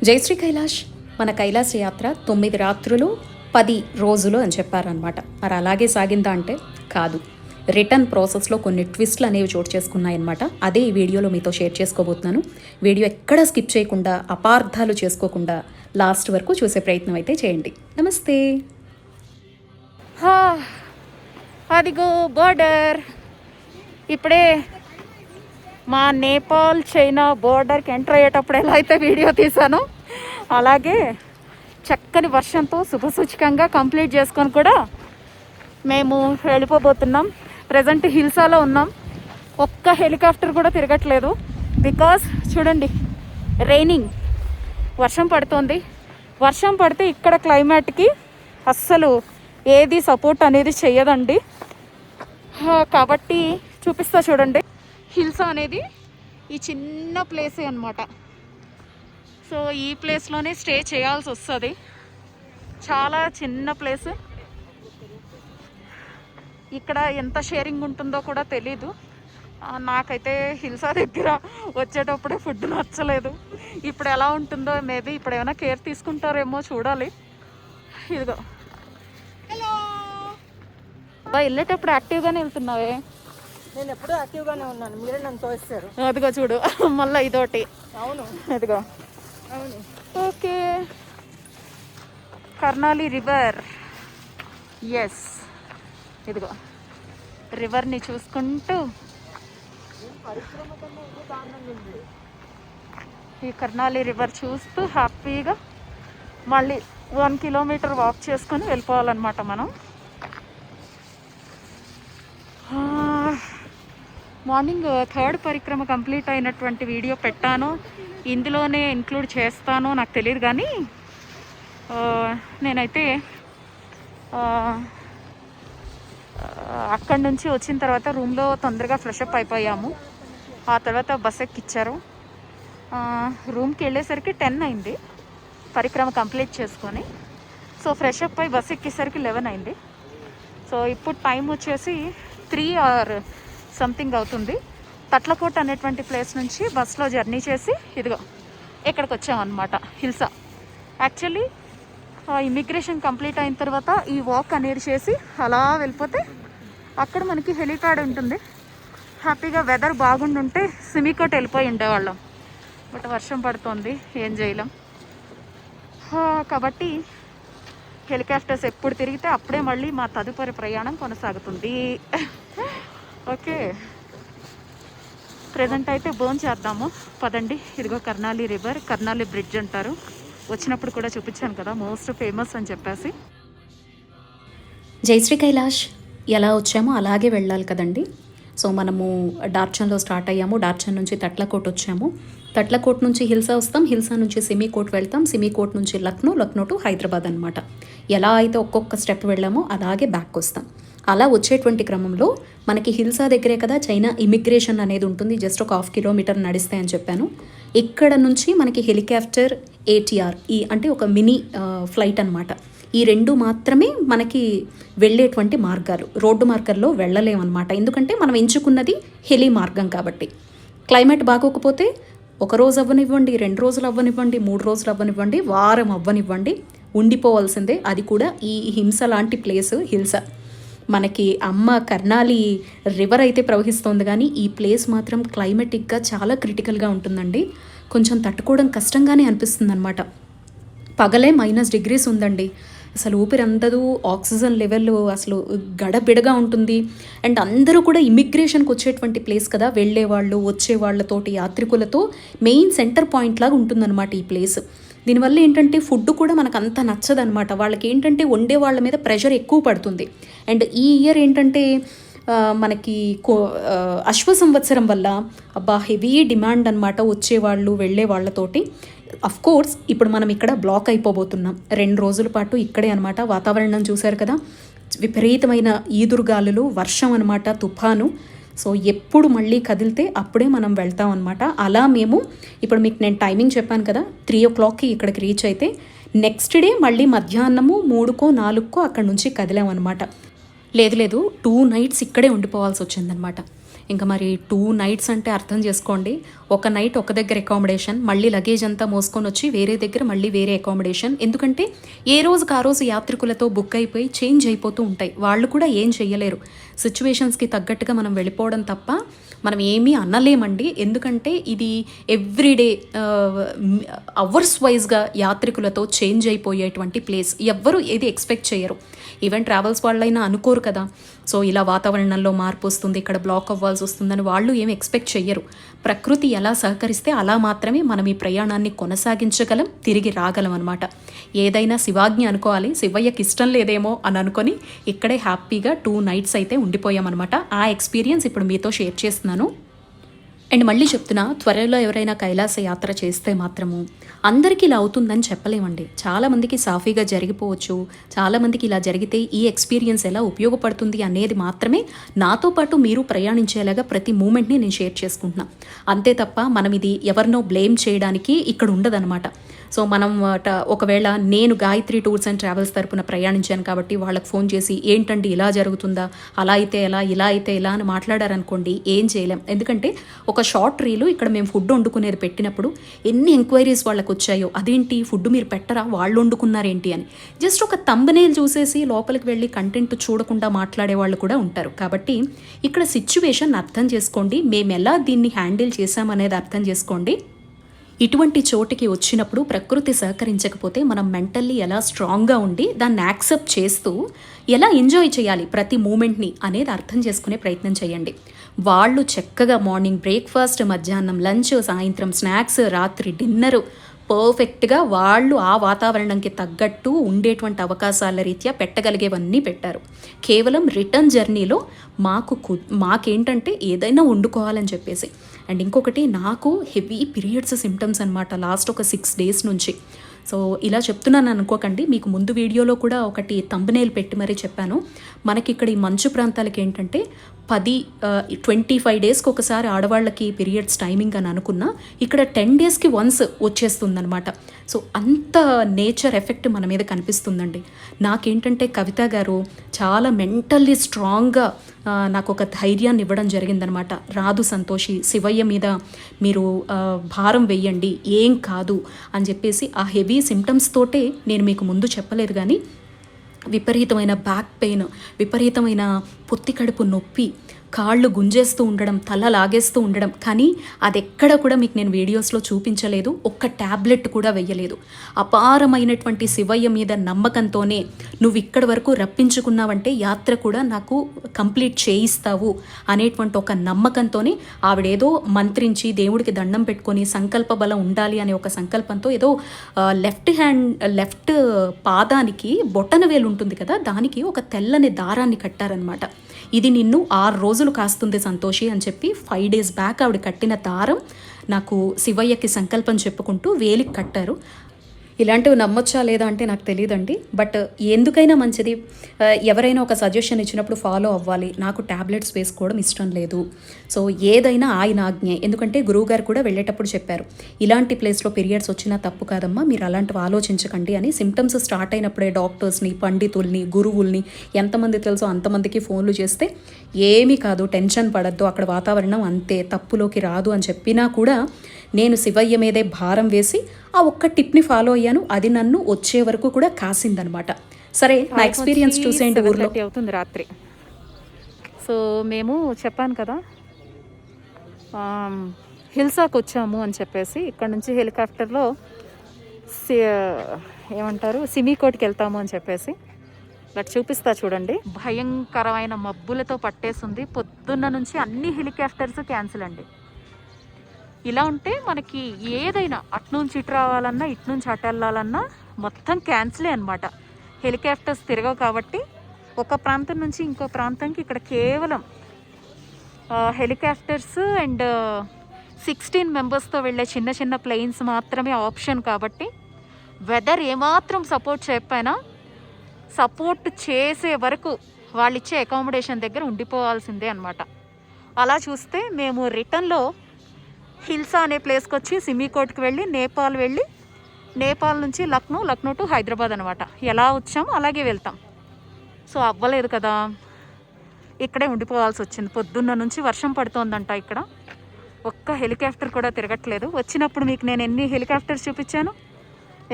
జయశ్రీ కైలాష్ మన కైలాస యాత్ర 9 రాత్రులు 10 రోజులు అని చెప్పారనమాట. మరి అలాగే సాగిందా అంటే కాదు. రిటర్న్ ప్రాసెస్లో కొన్ని ట్విస్ట్లు అనేవి చోటు చేసుకున్నాయన్నమాట. అదే ఈ వీడియోలో మీతో షేర్ చేసుకోబోతున్నాను. వీడియో ఎక్కడ స్కిప్ చేయకుండా, అపార్థాలు చేసుకోకుండా లాస్ట్ వరకు చూసే ప్రయత్నం అయితే చేయండి. నమస్తే. అదిగో బోర్డర్. ఇప్పుడే మా నేపాల్ చైనా బోర్డర్కి ఎంటర్ అయ్యేటప్పుడు ఎలా అయితే వీడియో తీసానో అలాగే చక్కని వర్షంతో శుభసూచకంగా కంప్లీట్ చేసుకొని కూడా మేము వెళ్ళిపోబోతున్నాం. ప్రజెంట్ హిల్సాలో ఉన్నాం. ఒక్క హెలికాప్టర్ కూడా తిరగట్లేదు. బికాస్ చూడండి, రైనింగ్, వర్షం పడుతోంది. వర్షం పడితే ఇక్కడ క్లైమేట్కి అస్సలు ఏది సపోర్ట్ అనేది చెయ్యదండి. కాబట్టి చూపిస్తా చూడండి. హిల్సా అనేది ఈ చిన్న ప్లేసే అనమాట. సో ఈ ప్లేస్లోనే స్టే చేయాల్సి వస్తుంది. చాలా చిన్న ప్లేస్. ఇక్కడ ఎంత షేరింగ్ ఉంటుందో కూడా తెలీదు. నాకైతే హిల్సా దగ్గర వచ్చేటప్పుడే ఫుడ్ నచ్చలేదు. ఇప్పుడు ఎలా ఉంటుందో మేబీ ఇప్పుడు ఏమైనా కేర్ తీసుకుంటారేమో చూడాలి. ఇదిగో, హలో. వెళ్ళేటప్పుడు యాక్టివ్గానే వెళ్తున్నావే? నేను ఎప్పుడూ యాక్టివ్గానే ఉన్నాను, మీరే నన్ను తోస్తారు. అదిగో చూడు, మళ్ళీ ఇదోటి. అవును, అదిగో. అవును. Okay, Karnali river. ఎస్, ఇదిగో రివర్ని చూసుకుంటూ ఈ కర్నాలి రివర్ చూస్తూ హ్యాపీగా మళ్ళీ 1 కిలోమీటర్ వాక్ చేసుకొని వెళ్ళిపోవాలన్నమాట మనం. మార్నింగ్ 3rd పరిక్రమ కంప్లీట్ అయినటువంటి వీడియో పెట్టాను. ఇందులోనే ఇంక్లూడ్ చేస్తానో నాకు తెలియదు, కానీ నేనైతే అక్కడి నుంచి వచ్చిన తర్వాత రూమ్లో తొందరగా ఫ్రెషప్ అయిపోయాము. ఆ తర్వాత బస్ ఎక్కిచ్చారు. రూమ్కి వెళ్ళేసరికి 10 అయింది పరిక్రమ కంప్లీట్ చేసుకొని. సో ఫ్రెషప్ అయి బస్ ఎక్కేసరికి 11 అయింది. సో ఇప్పుడు టైం వచ్చేసి 3 or సంథింగ్ అవుతుంది. తట్లకోట అనేటువంటి ప్లేస్ నుంచి బస్లో జర్నీ చేసి ఇదిగో ఇక్కడికి వచ్చామన్నమాట, హిల్సా. యాక్చువల్లీ ఇమిగ్రేషన్ కంప్లీట్ అయిన తర్వాత ఈ వాక్ అనేది చేసి అలా వెళ్ళిపోతే అక్కడ మనకి హెలిప్యాడ్ ఉంటుంది. హ్యాపీగా వెదర్ బాగుండుంటే సిమికోట్ వెళ్ళిపోయి ఉండేవాళ్ళం. బట్ వర్షం పడుతుంది, ఏం చేయలేం. కాబట్టి హెలికాప్టర్స్ ఎప్పుడు తిరిగితే అప్పుడే మళ్ళీ మా తదుపరి ప్రయాణం కొనసాగుతుంది. ఓకే, ప్రజెంట్ అయితే బోన్ చేద్దాము, పదండి. ఇదిగో కర్నాలి రివర్, కర్నాలి బ్రిడ్జ్ అంటారు. వచ్చినప్పుడు కూడా చూపించాను కదా, మోస్ట్ ఫేమస్ అని చెప్పేసి. జయశ్రీ కైలాష్ ఎలా వచ్చామో అలాగే వెళ్ళాలి కదండి. సో మనము డార్చన్లో స్టార్ట్ అయ్యాము. డార్చన్ నుంచి తట్లకోట్ వచ్చాము. తట్లకోట్ నుంచి హిల్సా వస్తాం. హిల్సా నుంచి సిమికోట్ వెళ్తాం. సిమికోట్ నుంచి లక్నో టు హైదరాబాద్ అనమాట. ఎలా అయితే ఒక్కొక్క స్టెప్ వెళ్ళామో అలాగే బ్యాక్ వస్తాం. అలా వచ్చేటువంటి క్రమంలో మనకి హిల్సా దగ్గరే కదా చైనా ఇమిగ్రేషన్ అనేది ఉంటుంది. జస్ట్ ఒక 1/2 కిలోమీటర్ నడిస్తే అని చెప్పాను. ఇక్కడ నుంచి మనకి హెలికాప్టర్, ATR అంటే ఒక మినీ ఫ్లైట్ అనమాట. ఈ 2 మాత్రమే మనకి వెళ్ళేటువంటి మార్గాలు. రోడ్డు మార్గాల్లో వెళ్ళలేమన్నమాట. ఎందుకంటే మనం ఎంచుకున్నది హెలి మార్గం కాబట్టి. క్లైమేట్ బాగోకపోతే 1 రోజు అవ్వనివ్వండి, 2 రోజులు అవ్వనివ్వండి, 3 రోజులు అవ్వనివ్వండి, వారం అవ్వనివ్వండి, ఉండిపోవాల్సిందే. అది కూడా ఈ హింస లాంటి ప్లేస్ హిల్సా. మనకి అమ్మ కర్నాలి రివర్ అయితే ప్రవహిస్తోంది, కానీ ఈ ప్లేస్ మాత్రం క్లైమేటిక్గా చాలా క్రిటికల్గా ఉంటుందండి. కొంచెం తట్టుకోవడం కష్టంగానే అనిపిస్తుంది అనమాట. పగలే -డిగ్రీస్ ఉందండి. అసలు ఊపిరందదు, ఆక్సిజన్ లెవెల్ అసలు గడబిడగా ఉంటుంది. అండ్ అందరూ కూడా ఇమిగ్రేషన్కి వచ్చేటువంటి ప్లేస్ కదా, వెళ్ళేవాళ్ళు వచ్చేవాళ్ళతోటి యాత్రికులతో మెయిన్ సెంటర్ పాయింట్ లాగా ఉంటుందన్నమాట ఈ ప్లేస్. దీనివల్ల ఏంటంటే ఫుడ్ కూడా మనకు అంత నచ్చదనమాట. వాళ్ళకి ఏంటంటే వండే వాళ్ళ మీద ప్రెషర్ ఎక్కువ పడుతుంది. అండ్ ఈ ఇయర్ ఏంటంటే మనకి అశ్వ సంవత్సరం వల్ల హెవీ డిమాండ్ అనమాట వచ్చేవాళ్ళు వెళ్ళే వాళ్ళతోటి. కోర్స్ ఇప్పుడు మనం ఇక్కడ బ్లాక్ అయిపోబోతున్నాం. 2 రోజుల పాటు ఇక్కడే అనమాట. వాతావరణం చూశారు కదా, విపరీతమైన ఈదురుగాలులు, వర్షం అనమాట, తుఫాను. సో ఎప్పుడు మళ్ళీ కదిలితే అప్పుడే మనం వెళ్తాం అనమాట. అలా మేము ఇప్పుడు మీకు నేను టైమింగ్ చెప్పాను కదా, 3 o'clockకి ఇక్కడికి రీచ్ అయితే నెక్స్ట్ డే మళ్ళీ మధ్యాహ్నము 3కో 4కో అక్కడి నుంచి కదిలామన్నమాట. లేదు 2 nights ఇక్కడే ఉండిపోవాల్సి వచ్చిందనమాట. ఇంకా మరి 2 నైట్స్ అంటే అర్థం చేసుకోండి. ఒక నైట్ ఒక దగ్గర అకామిడేషన్, మళ్ళీ లగేజ్ అంతా మోసుకొని వచ్చి వేరే దగ్గర మళ్ళీ వేరే అకామిడేషన్. ఎందుకంటే ఏ రోజుకి ఆ రోజు యాత్రికులతో బుక్ అయిపోయి చేంజ్ అయిపోతూ ఉంటాయి. వాళ్ళు కూడా ఏం చెయ్యలేరు. సిచ్యువేషన్స్కి తగ్గట్టుగా మనం వెళ్ళిపోవడం తప్ప మనం ఏమీ అనలేమండి. ఎందుకంటే ఇది ఎవ్రీడే అవర్స్ వైజ్గా యాత్రికులతో చేంజ్ అయిపోయేటువంటి ప్లేస్. ఎవ్వరు ఏది ఎక్స్పెక్ట్ చేయరు. ఈవెన్ ట్రావెల్స్ వాళ్ళైనా అనుకోరు కదా. సో ఇలా వాతావరణంలో మార్పు వస్తుంది, ఇక్కడ బ్లాక్ అవ్వాల్సి వస్తుందని వాళ్ళు ఏమి ఎక్స్పెక్ట్ చెయ్యరు. ప్రకృతి ఎలా సహకరిస్తే అలా మాత్రమే మనం ఈ ప్రయాణాన్ని కొనసాగించగలం, తిరిగి రాగలం అనమాట. ఏదైనా శివాజ్ఞ అనుకోవాలి. శివయ్యకి ఇష్టం లేదేమో అని అనుకొని ఇక్కడే హ్యాపీగా 2 నైట్స్ అయితే ఉండిపోయామన్నమాట. ఆ ఎక్స్పీరియన్స్ ఇప్పుడు మీతో షేర్ చేస్తున్నాను. అండ్ మళ్ళీ చెప్తున్నా, త్వరలో ఎవరైనా కైలాస యాత్ర చేస్తే మాత్రము అందరికీ ఇలా అవుతుందని చెప్పలేమండి. చాలామందికి సాఫీగా జరిగిపోవచ్చు. చాలామందికి ఇలా జరిగితే ఈ ఎక్స్పీరియన్స్ ఎలా ఉపయోగపడుతుంది అనేది మాత్రమే నాతో పాటు మీరు ప్రయాణించేలాగా ప్రతి మూమెంట్ని నేను షేర్ చేసుకుంటున్నా. అంతే తప్ప మనం ఇది ఎవరినో బ్లేమ్ చేయడానికి ఇక్కడ ఉండదన్నమాట. సో మనం ఒకవేళ నేను గాయత్రి టూర్స్ అండ్ ట్రావెల్స్ తరపున ప్రయాణించాను కాబట్టి వాళ్ళకి ఫోన్ చేసి ఏంటండి ఇలా జరుగుతుందా, అలా అయితే ఎలా, ఇలా అయితే ఎలా అని మాట్లాడారనుకోండి, ఏం చేయలేం. ఎందుకంటే ఒక షార్ట్ రీలు ఇక్కడ మేము ఫుడ్ వండుకునేది పెట్టినప్పుడు ఎన్ని ఎంక్వైరీస్ వాళ్ళకి వచ్చాయో, అదేంటి ఫుడ్ మీరు పెట్టరా, వాళ్ళు వండుకున్నారేంటి అని. జస్ట్ ఒక థంబ్నెయిల్ చూసేసి లోపలికి వెళ్ళి కంటెంట్ చూడకుండా మాట్లాడే వాళ్ళు కూడా ఉంటారు. కాబట్టి ఇక్కడ సిచ్యువేషన్ అర్థం చేసుకోండి, మేము ఎలా దీన్ని హ్యాండిల్ చేశామనేది అర్థం చేసుకోండి. ఇటువంటి చోటికి వచ్చినప్పుడు ప్రకృతి సహకరించకపోతే మనం మెంటల్లీ ఎలా స్ట్రాంగ్గా ఉండి దాన్ని యాక్సెప్ట్ చేస్తూ ఎలా ఎంజాయ్ చేయాలి ప్రతి మూమెంట్ని అనేది అర్థం చేసుకునే ప్రయత్నం చేయండి. వాళ్ళు చక్కగా మార్నింగ్ బ్రేక్ఫాస్ట్, మధ్యాహ్నం లంచ్, సాయంత్రం స్నాక్స్, రాత్రి డిన్నరు పర్ఫెక్ట్గా వాళ్ళు ఆ వాతావరణంకి తగ్గట్టు ఉండేటువంటి అవకాశాల రీత్యా పెట్టగలిగేవన్నీ పెట్టారు. కేవలం రిటర్న్ జర్నీలో మాకేంటంటే ఏదైనా వండుకోవాలని చెప్పేసి. అండ్ ఇంకొకటి, నాకు హెవీ పీరియడ్స్ సిమ్టమ్స్ అనమాట లాస్ట్ ఒక 6 days నుంచి. సో ఇలా చెప్తున్నాను అనుకోకండి, మీకు ముందు వీడియోలో కూడా ఒకటి థంబ్నెయిల్ పెట్టి మరీ చెప్పాను. మనకి ఇక్కడ ఈ మంచు ప్రాంతాలకి ఏంటంటే 25 daysకి ఒకసారి ఆడవాళ్ళకి పీరియడ్స్ టైమింగ్ అని అనుకున్నా, ఇక్కడ 10 daysకి వన్స్ వచ్చేస్తుందనమాట. సో అంత నేచర్ ఎఫెక్ట్ మన మీద కనిపిస్తుందండి. నాకేంటంటే కవిత గారు చాలా మెంటల్లీ స్ట్రాంగ్గా నాకు ఒక ధైర్యాన్ని ఇవ్వడం జరిగిందనమాట. రాదు సంతోషి, శివయ్య మీద మీరు భారం వెయ్యండి, ఏం కాదు అని చెప్పేసి ఆ హెవీ సిమ్టమ్స్ తోటే నేను మీకు ముందు చెప్పలేదు కానీ విపరీతమైన బ్యాక్ పెయిన్, విపరీతమైన పొత్తి కడుపు నొప్పి, కాళ్ళు గుంజేస్తూ ఉండడం, తల లాగేస్తూ ఉండడం, కానీ అది ఎక్కడ కూడా మీకు నేను వీడియోస్లో చూపించలేదు. ఒక్క ట్యాబ్లెట్ కూడా వెయ్యలేదు. అపారమైనటువంటి శివయ్య మీద నమ్మకంతోనే నువ్వు ఇక్కడి వరకు రప్పించుకున్నావంటే యాత్ర కూడా నాకు కంప్లీట్ చేయిస్తావు అనేటువంటి ఒక నమ్మకంతోనే ఆవిడేదో మంత్రించి దేవుడికి దండం పెట్టుకొని సంకల్ప బలం ఉండాలి అనే ఒక సంకల్పంతో ఏదో లెఫ్ట్ పాదానికి బొట్టన వేలు ఉంటుంది కదా, దానికి ఒక తెల్లని దారాన్ని కట్టారనమాట. ఇది నిన్ను 6 రోజులు కాస్తుంది సంతోషి అని చెప్పి 5 days బ్యాక్ ఆవిడ కట్టిన దారం నాకు శివయ్యకి సంకల్పం చెప్పుకుంటూ వేలికి కట్టారు. ఇలాంటివి నమ్మొచ్చా లేదా అంటే నాకు తెలియదండి. బట్ ఎందుకైనా మంచిది, ఎవరైనా ఒక సజెషన్ ఇచ్చినప్పుడు ఫాలో అవ్వాలి. నాకు ట్యాబ్లెట్స్ వేసుకోవడం ఇష్టం లేదు. సో ఏదైనా ఆయన ఆజ్ఞే. ఎందుకంటే గురువుగారు కూడా వెళ్ళేటప్పుడు చెప్పారు, ఇలాంటి ప్లేస్లో పీరియడ్స్ వచ్చినా తప్పు కాదమ్మా, మీరు అలాంటివి ఆలోచించకండి అని. సిమ్టమ్స్ స్టార్ట్ అయినప్పుడే డాక్టర్స్ని, పండితుల్ని, గురువుల్ని ఎంతమంది తెలుసో అంతమందికి ఫోన్లు చేస్తే ఏమీ కాదు, టెన్షన్ పడద్దు, అక్కడ వాతావరణం అంతే, తప్పులోకి రాదు అని చెప్పినా కూడా నేను శివయ్య మీదే భారం వేసి ఆ ఒక్క టిప్ని ఫాలో అయ్యాను. అది నన్ను వచ్చే వరకు కూడా కాసిందనమాట. సరే, నా ఎక్స్పీరియన్స్ చూసేయండి. ఊర్లో అవుతుంది రాత్రి. సో మేము చెప్పాను కదా హిల్సాకి వచ్చాము అని చెప్పేసి, ఇక్కడ నుంచి హెలికాప్టర్లో ఏమంటారు సిమికోట్కి వెళ్తాము అని చెప్పేసి అట్లా చూపిస్తా చూడండి. భయంకరమైన మబ్బులతో పట్టేసింది. పొద్దున్న నుంచి అన్ని హెలికాప్టర్స్ క్యాన్సిల్ అండి. ఇలా ఉంటే మనకి ఏదైనా అట్నుంచి ఇటు రావాలన్నా, ఇటు నుంచి అటు వెళ్ళాలన్నా మొత్తం క్యాన్సిలే అనమాట. హెలికాప్టర్స్ తిరగవు కాబట్టి ఒక ప్రాంతం నుంచి ఇంకో ప్రాంతంకి ఇక్కడ కేవలం హెలికాప్టర్స్ అండ్ 16 మెంబర్స్తో వెళ్ళే చిన్న చిన్న ప్లేన్స్ మాత్రమే ఆప్షన్. కాబట్టి వెదర్ ఏమాత్రం సపోర్ట్ చేయకపోయినా సపోర్ట్ చేసే వరకు వాళ్ళు ఇచ్చే అకామిడేషన్ దగ్గర ఉండిపోవాల్సిందే అనమాట. అలా చూస్తే మేము రిటర్న్లో హిల్సా అనే ప్లేస్కి వచ్చి సిమికోట్కి వెళ్ళి నేపాల్ నుంచి లక్నో టు హైదరాబాద్ అనమాట. ఎలా వచ్చామో అలాగే వెళ్తాం. సో అవ్వలేదు కదా. ఇక్కడే ఉండిపోవాల్సి వచ్చింది. పొద్దున్న నుంచి వర్షం పడుతోందంట ఇక్కడ. ఒక్క హెలికాప్టర్ కూడా తిరగట్లేదు. వచ్చినప్పుడు మీకు నేను ఎన్ని హెలికాప్టర్స్ చూపించాను.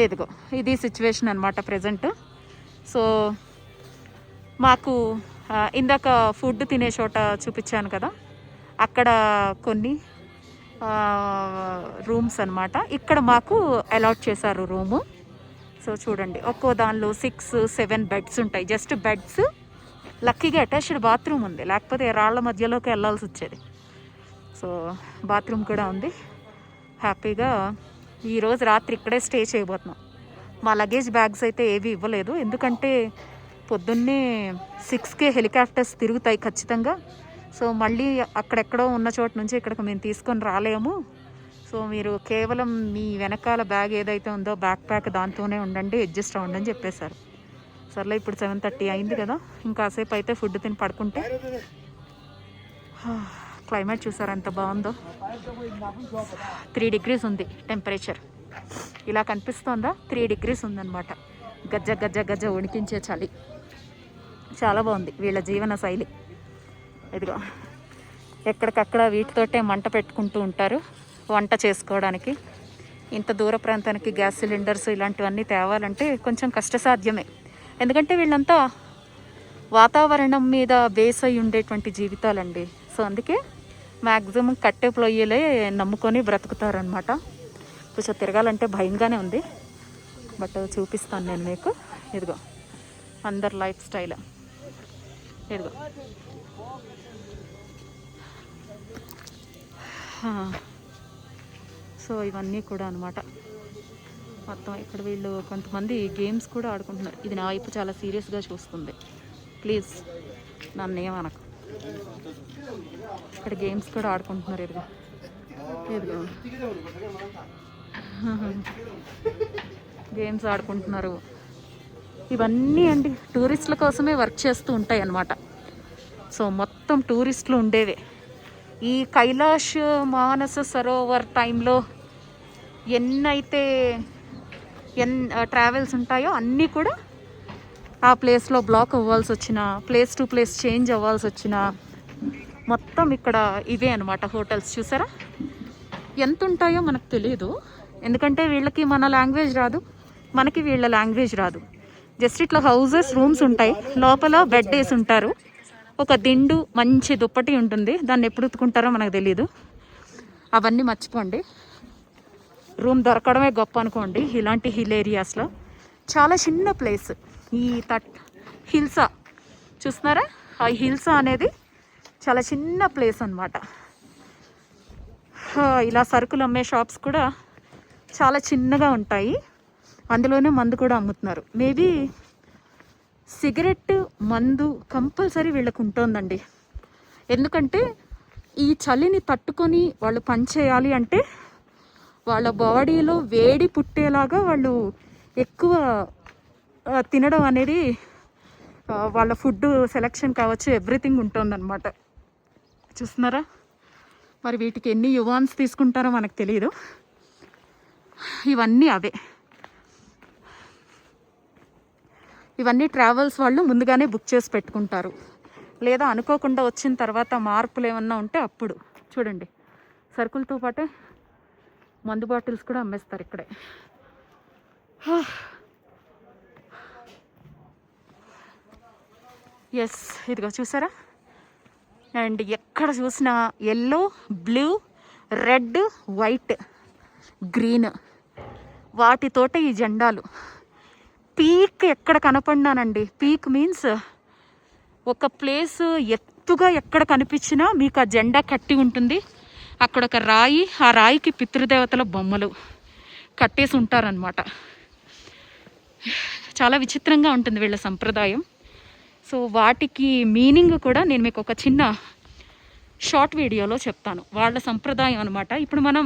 ఇదిగో ఇది సిచ్యువేషన్ అనమాట ప్రజెంట్. సో మాకు ఇందాక ఫుడ్ తినే చోట చూపించాను కదా, అక్కడ కొన్ని రూమ్స్ అనమాట. ఇక్కడ మాకు అలాట్ చేశారు రూము. సో చూడండి, ఒక్కో దానిలో 6-7 బెడ్స్ ఉంటాయి. జస్ట్ బెడ్స్, లక్కీగా అటాచ్డ్ బాత్రూమ్ ఉంది, లేకపోతే రాళ్ల మధ్యలోకి వెళ్ళాల్సి వచ్చేది. సో బాత్రూమ్ కూడా ఉంది. హ్యాపీగా ఈరోజు రాత్రి ఇక్కడే స్టే చేయబోతున్నాం. మా లగేజ్ బ్యాగ్స్ అయితే ఏవి ఇవ్వలేదు, ఎందుకంటే పొద్దున్నే 6కే హెలికాప్టర్స్ తిరుగుతాయి ఖచ్చితంగా. సో మళ్ళీ అక్కడెక్కడో ఉన్న చోట నుంచి ఇక్కడికి మేము తీసుకొని రాలేము. సో మీరు కేవలం మీ వెనకాల బ్యాగ్ ఏదైతే ఉందో బ్యాక్ ప్యాక్ దాంతోనే ఉండండి, అడ్జస్ట్ అవ్వండి అని చెప్పేశారు. సర్లే, ఇప్పుడు 7:30 అయింది కదా, ఇంకాసేపు అయితే ఫుడ్ తిని పడుకుంటే. క్లైమేట్ చూసారు ఎంత బాగుందో. 3 degrees ఉంది టెంపరేచర్. ఇలా కనిపిస్తోందా? 3 degrees ఉందన్నమాట. గజ్జ గజ్జ గజ్జ వణికించే చలి. చాలా బాగుంది వీళ్ళ జీవన శైలి. ఇదిగో ఎక్కడికక్కడ వీటితోటే మంట పెట్టుకుంటూ ఉంటారు వంట చేసుకోవడానికి. ఇంత దూర ప్రాంతానికి గ్యాస్ సిలిండర్స్ ఇలాంటివన్నీ తేవాలంటే కొంచెం కష్టసాధ్యమే, ఎందుకంటే వీళ్ళంతా వాతావరణం మీద బేస్ అయి ఉండేటువంటి జీవితాలండి. సో అందుకే మ్యాక్సిమం కట్టె పొయ్యిలే నమ్ముకొని బ్రతుకుతారనమాట. కొంచెం తిరగాలంటే భయంగానే ఉంది, బట్ చూపిస్తాను నేను మీకు. ఇదిగో అందరు లైఫ్ స్టైల్. ఇదిగో సో ఇవన్నీ కూడా అనమాట మొత్తం. ఇక్కడ వీళ్ళు కొంతమంది గేమ్స్ కూడా ఆడుకుంటున్నారు. ఇది నా వైపు చాలా సీరియస్గా చూస్తుంది, ప్లీజ్ నన్ను ఏమనకు. ఇక్కడ గేమ్స్ కూడా ఆడుకుంటున్నారు. ఇదిగో ఇదిగో గేమ్స్ ఆడుకుంటున్నారు. ఇవన్నీ అండి టూరిస్టుల కోసమే వర్క్ చేస్తూ ఉంటాయి అన్నమాట. సో మొత్తం టూరిస్టులు ఉండేవే. ఈ కైలాష్ మానస సరోవర్ టైంలో ఎన్నైతే ట్రావెల్స్ ఉంటాయో అన్నీ కూడా ఆ ప్లేస్లో బ్లాక్ అవ్వాల్సి వచ్చిన, ప్లేస్ టు ప్లేస్ చేంజ్ అవ్వాల్సి వచ్చిన, మొత్తం ఇక్కడ ఇవే అనమాట హోటల్స్. చూసారా ఎంత ఉంటాయో మనకు తెలియదు, ఎందుకంటే వీళ్ళకి మన లాంగ్వేజ్ రాదు, మనకి వీళ్ళ లాంగ్వేజ్ రాదు. జస్ట్ ఇట్లా హౌసెస్, రూమ్స్ ఉంటాయి, లోపల బెడ్ వేసి ఉంటారు, ఒక దిండు మంచి దుప్పటి ఉంటుంది, దాన్ని ఎప్పుడు ఉతుకుంటారో మనకు తెలియదు. అవన్నీ మర్చిపోండి, రూమ్ దొరకడమే గొప్ప అనుకోండి. ఇలాంటి హిల్ ఏరియాస్లో చాలా చిన్న ప్లేస్. ఈ హిల్సా చూస్తున్నారా, ఆ హిల్సా అనేది చాలా చిన్న ప్లేస్ అన్నమాట. ఇలా సరుకులు అమ్మే షాప్స్ కూడా చాలా చిన్నగా ఉంటాయి, అందులోనే మందు కూడా అమ్ముతున్నారు. మేబీ సిగరెట్, మందు కంపల్సరీ వీళ్ళకు ఉంటుందండి, ఎందుకంటే ఈ చలిని తట్టుకొని వాళ్ళు పని చేయాలి అంటే వాళ్ళ బాడీలో వేడి పుట్టేలాగా వాళ్ళు ఎక్కువ తినడం అనేది, వాళ్ళ ఫుడ్ సెలెక్షన్ కావచ్చు, ఎవ్రీథింగ్ ఉంటుందన్నమాట. చూస్తున్నారా, మరి వీటికి ఎన్ని యువాన్స్ తీసుకుంటారో మనకు తెలియదు. ఇవన్నీ అవే, ఇవన్నీ ట్రావెల్స్ వాళ్ళు ముందుగానే బుక్ చేసి పెట్టుకుంటారు, లేదా అనుకోకుండా వచ్చిన తర్వాత మార్పులు ఏమన్నా ఉంటే అప్పుడు. చూడండి, సరుకులతో పాటే మందు బాటిల్స్ కూడా అమ్మేస్తారు ఇక్కడే. ఎస్, ఇదిగో చూసారా, అండ్ ఎక్కడ చూసినా yellow, blue, red, white, green, వాటితోటే ఈ జెండాలు. పీక్ ఎక్కడ కనపడినానండి, పీక్ మీన్స్ ఒక ప్లేస్ ఎత్తుగా ఎక్కడ కనిపించినా మీకు ఆ జెండా కట్టి ఉంటుంది. అక్కడ ఒక రాయి, ఆ రాయికి పితృదేవతల బొమ్మలు కట్టేసి ఉంటారనమాట. చాలా విచిత్రంగా ఉంటుంది వీళ్ళ సంప్రదాయం. సో వాటికి మీనింగ్ కూడా నేను మీకు ఒక చిన్న షార్ట్ వీడియోలో చెప్తాను, వాళ్ళ సంప్రదాయం అనమాట. ఇప్పుడు మనం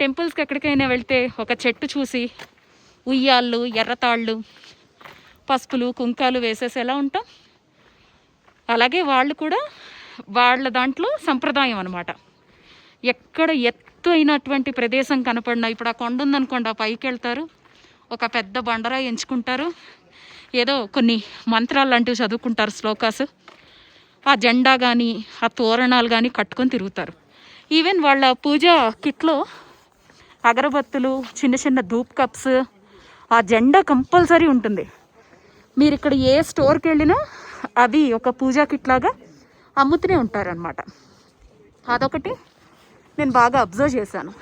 టెంపుల్స్కి ఎక్కడికైనా వెళ్తే ఒక చెట్టు చూసి ఉయ్యాళ్ళు, ఎర్రతాళ్ళు, పసుపులు, కుంకాలు వేసేసి ఎలా ఉంటాం, అలాగే వాళ్ళు కూడా వాళ్ళ దాంట్లో సంప్రదాయం అనమాట. ఎక్కడ ఎత్తు అయినటువంటి ప్రదేశం కనపడినా, ఇప్పుడు ఆ కొండ ఉందనుకోండి, ఆ పైకి వెళ్తారు, ఒక పెద్ద బండరాయి ఎంచుకుంటారు, ఏదో కొన్ని మంత్రాలు లాంటివి చదువుకుంటారు, శ్లోకాస్. ఆ జెండా కానీ ఆ తోరణాలు కానీ కట్టుకొని తిరుగుతారు. ఈవెన్ వాళ్ళ పూజ కిట్లో అగరబత్తులు, చిన్న చిన్న ధూప్ కప్స్, ఆ జెండా కంపల్సరీ ఉంటుంది. మీరు ఇక్కడ ఏ స్టోర్కి వెళ్ళినా అవి ఒక పూజా కిట్ లాగా అమ్ముతూనే ఉంటారనమాట. అదొకటి నేను బాగా అబ్జర్వ్ చేశాను.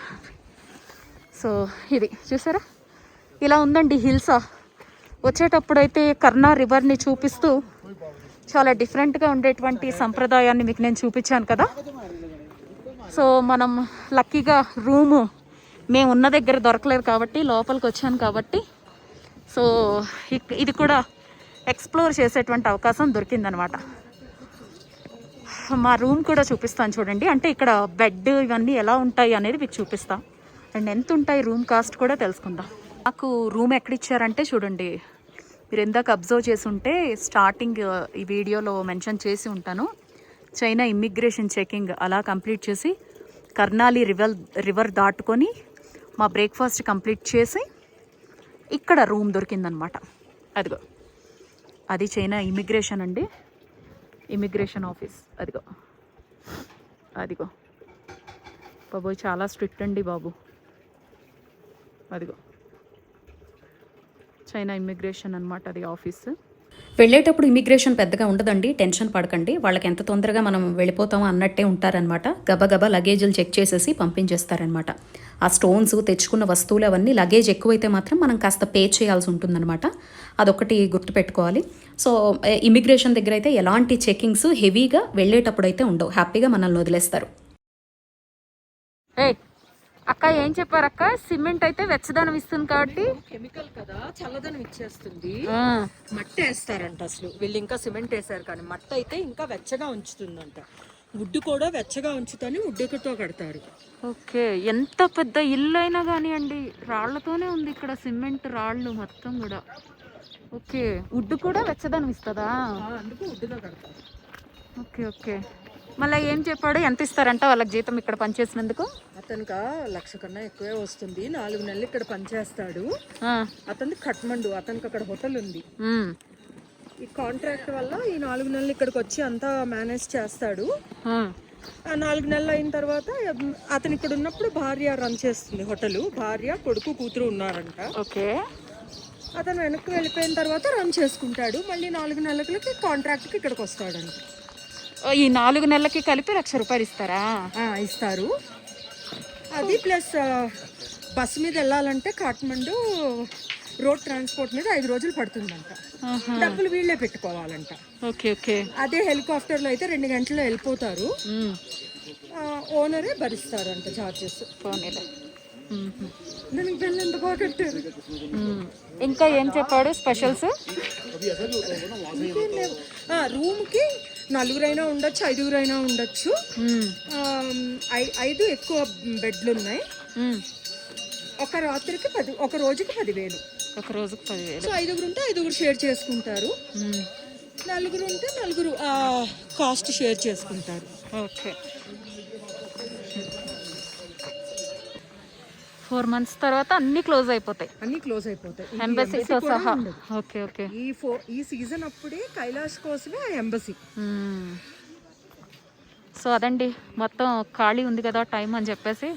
సో ఇది చూసారా, ఇలా ఉందండి హిల్సా. వచ్చేటప్పుడైతే కర్ణా రివర్ని చూపిస్తూ చాలా డిఫరెంట్గా ఉండేటువంటి సంప్రదాయాన్ని మీకు నేను చూపించాను కదా. సో మనం లక్కీగా రూము మేము ఉన్న దగ్గర దొరకలేదు కాబట్టి లోపలికి వచ్చాను కాబట్టి సో ఇది కూడా ఎక్స్ప్లోర్ చేసేటువంటి అవకాశం దొరికిందనమాట. మా రూమ్ కూడా చూపిస్తాను చూడండి. అంటే ఇక్కడ బెడ్ ఇవన్నీ ఎలా ఉంటాయి అనేది మీకు చూపిస్తాను. అండ్ ఎంత ఉంటాయి రూమ్ కాస్ట్ కూడా తెలుసుకుందాం. నాకు రూమ్ ఎక్కడిచ్చారంటే చూడండి, మీరు ఎందాక అబ్జర్వ్ చేసి ఉంటే స్టార్టింగ్ ఈ వీడియోలో మెన్షన్ చేసి ఉంటాను. చైనా ఇమ్మిగ్రేషన్ చెకింగ్ అలా కంప్లీట్ చేసి కర్నాలి రివర్ దాటుకొని మా బ్రేక్ఫాస్ట్ కంప్లీట్ చేసి ఇక్కడ రూమ్ దొరికిందనమాట. అదిగో అది చైనా ఇమిగ్రేషన్ అండి, ఇమిగ్రేషన్ ఆఫీస్. అదిగో అదిగో బాబోయ్, చాలా స్ట్రిక్ట్ అండి బాబు. అదిగో చైనా ఇమిగ్రేషన్ అనమాట అది ఆఫీస్. వెళ్ళేటప్పుడు ఇమిగ్రేషన్ పెద్దగా ఉండదండి, టెన్షన్ పడకండి. వాళ్ళకి ఎంత తొందరగా మనం వెళ్ళిపోతామో అన్నట్టే ఉంటారనమాట. గబగబా లగేజీలు చెక్ చేసేసి పంపించేస్తారనమాట. ఆ స్టోన్స్ తెచ్చుకున్న వస్తువులు అవన్నీ లగేజ్ ఎక్కువైతే మాత్రం మనం కాస్త పే చేయాల్సి ఉంటుందన్నమాట. అదొకటి గుర్తుపెట్టుకోవాలి. సో ఇమిగ్రేషన్ దగ్గర అయితే ఎలాంటి చెకింగ్స్ హెవీగా వెళ్ళేటప్పుడు అయితే ఉండవు, హ్యాపీగా మనల్ని వదిలేస్తారు. అక్క ఏం చెప్పారు అక్క, సిమెంట్ అయితే వెచ్చదనం ఇస్తుంది కాబట్టి కెమికల్ కదా, చల్లదనం ఇచ్చేస్తుంది. మట్టి వేస్తారంట, అసలు వీళ్ళు ఇంకా సిమెంట్ వేసారు కానీ మట్టి అయితే ఇంకా వెచ్చగా ఉంచుతుందంట. వుడ్ కూడా వెచ్చగా ఉంచుతాని వుడ్డుతో కడతారు. ఓకే, ఎంత పెద్ద ఇల్లు అయినా కానివ్వండి రాళ్లతోనే ఉంది ఇక్కడ, సిమెంట్ రాళ్ళు మొత్తం కూడా. ఓకే, వుడ్ కూడా వెచ్చదనం ఇస్తుందా? అందుకు వుడ్డుతో కడతారు. Okay okay. మళ్ళీ ఏం చెప్పాడు, ఎంత ఇస్తారంట వాళ్ళకి జీతం ఇక్కడ పనిచేసినందుకు? అతనికి 1,00,000 కన్నా ఎక్కువే వస్తుంది. 4 నెలలు ఇక్కడ పనిచేస్తాడు. అతనికి కట్మండు, అతనికి అక్కడ హోటల్ ఉంది. ఈ కాంట్రాక్ట్ వల్ల ఈ 4 నెలలు ఇక్కడికి వచ్చి అంతా మేనేజ్ చేస్తాడు. ఆ 4 నెలలు అయిన తర్వాత అతను ఇక్కడ ఉన్నప్పుడు భార్య రన్ చేస్తుంది హోటల్. భార్య, కొడుకు, కూతురు ఉన్నారంట. ఓకే, అతను వెనక్కి వెళ్ళిపోయిన తర్వాత రన్ చేసుకుంటాడు. మళ్ళీ 4 నెలలకి కాంట్రాక్ట్కి ఇక్కడికి వస్తాడంట. ఈ 4 నెలలకి కలిపి 1,00,000 రూపాయలు ఇస్తారా? ఇస్తారు. అది ప్లస్ బస్సు మీద వెళ్ళాలంటే కాఠ్మండు రోడ్ ట్రాన్స్పోర్ట్ మీద 5 రోజులు పడుతుందంట. డబ్బులు వీళ్ళే పెట్టుకోవాలంట. Okay okay. అదే హెలికాప్టర్లో అయితే 2 గంటల్లో వెళ్ళిపోతారు. ఓనరే భరిస్తారంట చార్జెస్. దానికి బిల్లు ఎంత బాగా కట్టారు. ఇంకా ఏం చెప్పాడు స్పెషల్స్? రూమ్కి 4 ఉండొచ్చు, 5 ఉండొచ్చు. 5 ఎక్కువ బెడ్లు ఉన్నాయి. ఒక రాత్రికి 10, ఒక రోజుకి 10,000. ఒక రోజుకి 10,000. సో 5 ఉంటే 5 షేర్ చేసుకుంటారు. 4 ఉంటే 4 కాస్ట్ షేర్ చేసుకుంటారు. ఓకే. 4 months తర్వాత అన్ని క్లోజ్ అయిపోతాయి. ఎంబసీతో సహా. Okay okay. ఈ సీజన్ అప్పుడే కైలాష్ కోసమే ఎంబసీ. సో అదండి, మొత్తం ఖాళీ ఉంది కదా టైం అని చెప్పేసి.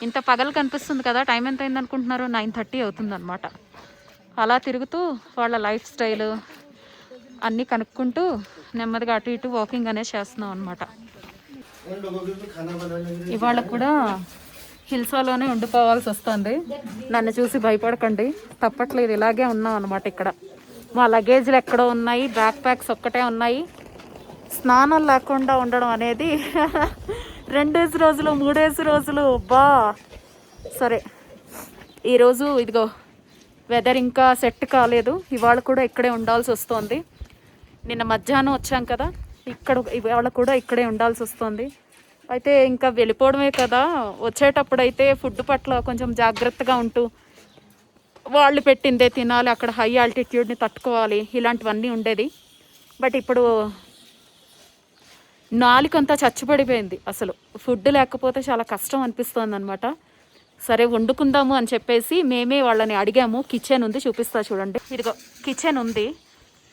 ఇంత పగలు కనిపిస్తుంది కదా, టైం ఎంత అయింది అనుకుంటున్నారు? 9:30 అవుతుంది అనమాట. అలా తిరుగుతూ వాళ్ళ లైఫ్ స్టైల్ అన్నీ కనుక్కుంటూ నెమ్మదిగా అటు ఇటు వాకింగ్ అనేది చేస్తున్నాం అనమాట. ఇవాళ కూడా హిల్సాలోనే ఉండిపోవాల్సి వస్తుంది. నన్ను చూసి భయపడకండి, తప్పట్లేదు, ఇలాగే ఉన్నాం అనమాట. ఇక్కడ మా లగేజ్లు ఎక్కడో ఉన్నాయి, బ్యాక్ ప్యాక్స్ ఒక్కటే ఉన్నాయి. స్నానం లేకుండా ఉండడం అనేది 2 రోజులు 3 రోజులు బా. సరే, ఈరోజు ఇదిగో వెదర్ ఇంకా సెట్ కాలేదు, ఇవాళ కూడా ఇక్కడే ఉండాల్సి వస్తుంది. నిన్న మధ్యాహ్నం వచ్చాం కదా, ఇవాళ కూడా ఇక్కడే ఉండాల్సి వస్తుంది. అయితే ఇంకా వెళ్ళిపోవడమే కదా, వచ్చేటప్పుడు అయితే ఫుడ్ పట్ల కొంచెం జాగ్రత్తగా ఉంటూ వాళ్ళు పెట్టిందే తినాలి, అక్కడ హై ఆల్టిట్యూడ్ని తట్టుకోవాలి, ఇలాంటివన్నీ ఉండేది. బట్ ఇప్పుడు నాలుకంతా చచ్చిపడిపోయింది. అసలు ఫుడ్ లేకపోతే చాలా కష్టం అనిపిస్తుంది అనమాట. సరే వండుకుందాము అని చెప్పేసి మేమే వాళ్ళని అడిగాము. కిచెన్ ఉంది, చూపిస్తా చూడండి. ఇదిగో కిచెన్ ఉంది.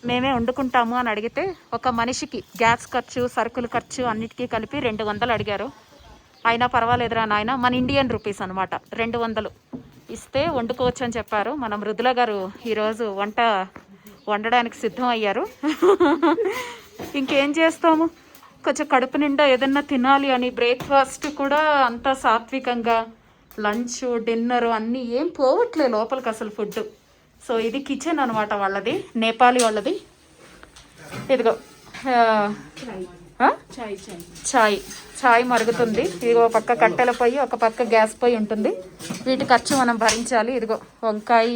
మేమే వండుకుంటాము అని అడిగితే ఒక మనిషికి గ్యాస్ ఖర్చు సరుకుల ఖర్చు అన్నిటికీ కలిపి 200 అడిగారు. అయినా పర్వాలేదురా నాయన, మన ఇండియన్ రూపీస్ అనమాట, 200 ఇస్తే వండుకోవచ్చు అని చెప్పారు. మన మృదుల గారు ఈరోజు వండడానికి సిద్ధం అయ్యారు. ఇంకేం చేస్తాము, కొంచెం కడుపు నిండా ఏదన్నా తినాలి అని బ్రేక్ఫాస్ట్ కూడా అంతా సాత్వికంగా, లంచ్ డిన్నర్ అన్నీ ఏం పోవట్లే లోపలికి అసలు ఫుడ్. సో ఇది కిచెన్ అనమాట వాళ్ళది, నేపాలీ వాళ్ళది. ఇదిగో చాయ్ మరుగుతుంది. ఇదిగో పక్క కట్టెల పొయ్యి, ఒక పక్క గ్యాస్ పొయ్యి ఉంటుంది. వీటి ఖర్చు మనం భరించాలి. ఇదిగో వంకాయ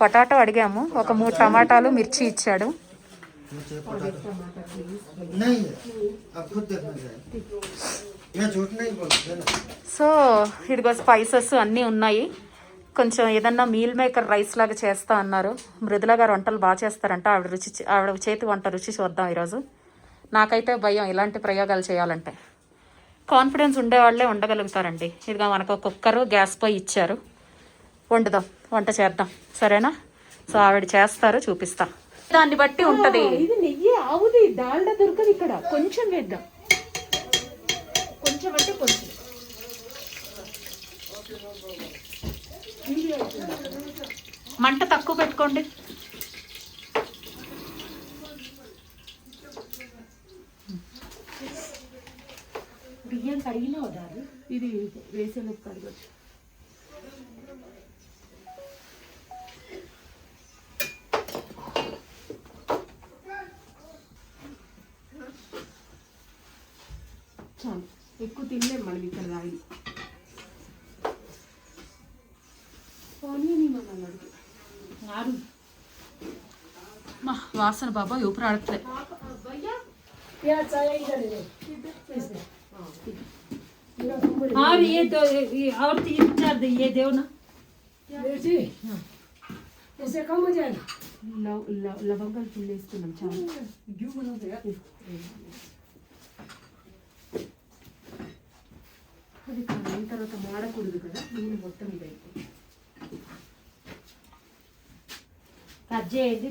పొటాటో అడిగాము, ఒక 3 టమాటాలు మిర్చి ఇచ్చాడు. సో ఇదిగో స్పైసెస్ అన్నీ ఉన్నాయి. కొంచెం ఏదన్నా మీల్ మేకర్ రైస్ లాగా చేస్తా అన్నారు. మృదుల గారు వంటలు బాగా చేస్తారంట. ఆవిడ చేతి వంట రుచి చూద్దాం ఈరోజు. నాకైతే భయం ఇలాంటి ప్రయోగాలు చేయాలంటే. కాన్ఫిడెన్స్ ఉండేవాళ్ళే ఉండగలుగుతారండి. ఇదిగా మనకు కుక్కరు గ్యాస్ పొయ్యి ఇచ్చారు, వండుదాం, వంట చేద్దాం, సరేనా? సో ఆవిడ చేస్తారు, చూపిస్తా. దాన్ని బట్టి ఉంటది. ఇది నెయ్యి ఆవుది, డాల్డా దొరకదు ఇక్కడ. కొంచెం వేద్దాం, కొంచెం అంటే కొంచెం. మంట తక్కువ పెట్టుకోండి. బియ్యం కడిగినా వదాలి, ఇది వేసేది కడగచ్చు. చాలు, ఎక్కువ తినలేము మనం ఇక్కడ తాగి. వాసన బాబా ఊపిరి ఆడట్లే. और ये दो और 3-4 ये दो ना ऐसे कम हो जाएगा. लवंगल फुल వేస్తున్నాం. చాలు అది కాలిన తర్వాత మాడకూడదు కదా, నేను మొత్తం ఇది కట్ చేయండి.